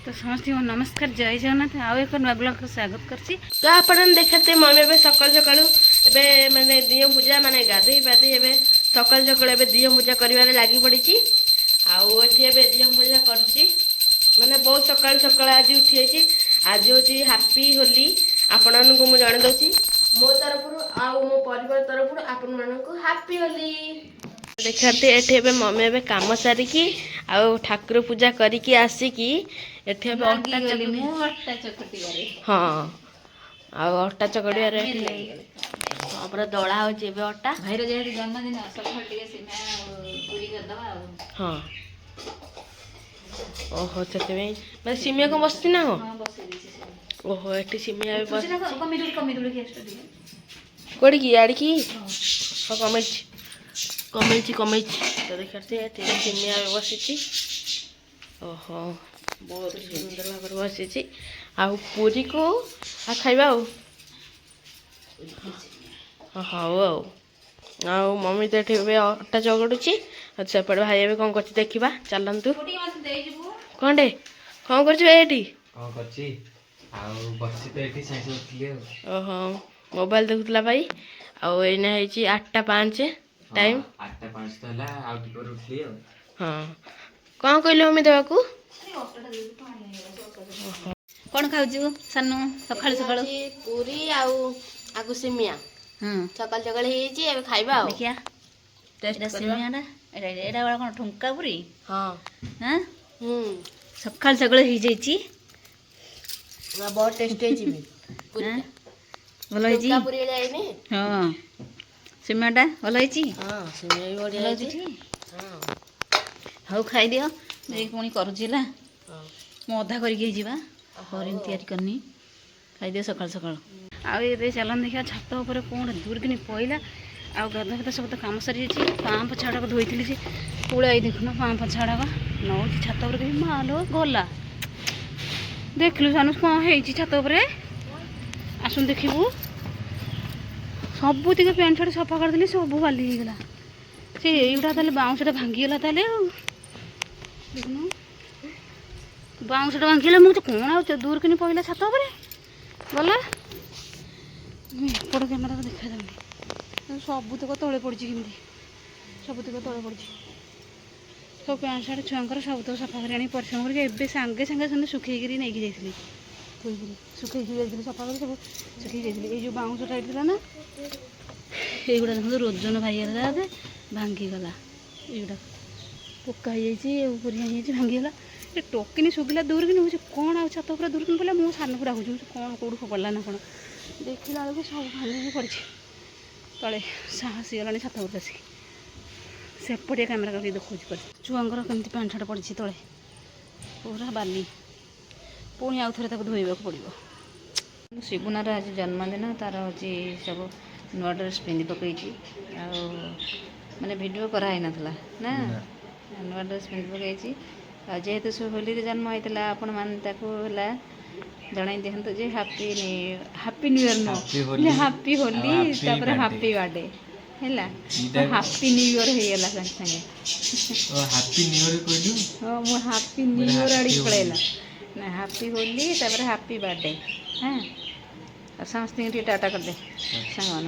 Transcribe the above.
तो समस्त नमस्कार जय जगन्नाथ आउ एक नुआ ब्लॉग को स्वागत करछि। तो आपण देखते मम्मी ए सकाल सकाल ए माने दियो पूजा माने गाधई पाधई ए सकाल सकाल ए दियो पूजा करिवारे लागी पड़ी आउ एठी ए दियो पूजा करछि माने बहुत सकाल सकाल आज उठी आछि। आज होछि हैप्पी होली आपण को मु जान दउछि मो तरफ आउ मो परिवार तरफ आपण मानको हैप्पी होली। देखते एठी ए मम्मी ए काम सारिकी आउ ठाकुर पूजा करिकी आसिकी एठी ए अट्टा चकटी हाँ आउ अट्टा चकड़िया पूरा दला हो अट्टा भाईर जेहेतु जन्मदिन सकाल टिके सिना पूरी कर दबा हाँ ओहो से मैं सिमिया को बसती ना हो ओहो एटी सिमिया बस कोड़ी की आड़ी की कमेची तो देखते सिमिया बसी ओहो बहुत सुंदर भाव बसी आउ पूरी को खाइबा हाँ आउ मम्मी तो ये अट्टा चगड़ुची अच्छा पड़े भाई ए कौन कर देखा चलतु कौन टे कौन कर ओहो मोबाइल देखुला भाई आउ एना 8:05 टाइम 8:05 तो हला आउ टिकर उठली हाँ कौन कहले मम्मी देवाकू कौन खाऊ सानू सकाल सकाल पूरी आगु सिमिया सकाल सकाल हो खाइबा देखिया टेस्ट सिमियाटा एटा वाला कौन ठुंका पूरी हाँ हाँ सकाल सकाल हो जाइए बहुत टेस्ट है भल है पूरी जाइने हाँ सिमियाटा भल है हाँ सिमिया भी बढ़िया हाँ हाउ खाई दियो देख पुणी करुला मु अधा करके तैयारी करनी खाई दियो सकाल सकाल आउ ये चलन देखिए छात उपर कौन दूरकिनी पईला आउ गधा गधा सब तो कम सरी पाँप छाड़क धोई से पुलाई देखुन पाँप छाड़क नौ छात उपर कहीं मालो गला देखलु सानू कौन है छात उपर आसुन देखू सबुतिक पैंट शार्ट सफा करदेली सब बाली होगला से युटा बाउंसटा भांगीगला देखुन बाउंसटा भांगीगला मुझे कौन आ दूर कि पड़ा छात गला एपट कैमेरा देखा जाऊनी सबुतक तले पड़ी कमी सबुतक तले पड़ी सब पैंट शार्ट छुआर सबुतक सफा कर परिश्रम कर सागे सागे सुखी नहीं जाइली सुखी जाइए सफा कर सब सुखी जाइए ये बाउंस टाइट था ना युवा देखो रोजन भाई भांगीगला युवा पोका हो भांगीगला ये टोकिनी शुगिला दूर कि हूँ कौन आ छात दूर कि पड़ा मुझे सान को डाकुँ कौन कौट पड़ा ना कौन देखला बेलू सब भांगी पड़ी तले साहस गलानी छात उपर आसिक सेपटिया कैमेरा करके देखा पड़े छुआर कमी पैंट शार्ट पड़ी तले पूरा बाली पुणी आउ थे धोवा पड़ो शिबुनार आज जन्मदिन तार हूँ सब नुआ ड्रेस पिंधि पकई माने वीडियो कराई नाला ना नुआ ड्रेस पिंधि पकई जेहेतु से होली जन्म होता आपण मैंने जन दिखाते जे हैप्पी न्यू ईयर नो हैप्पी होली तापर हैप्पी बर्थडे है हैप्पी न्यू ईयर होगा संगे संगे हाँ मो हैप्पी न्यू ईयर आड़ी पड़ेगा ना हैप्पी होली तापर हैप्पी बर्थडे हाँ समस्त टाटा कर दे सांग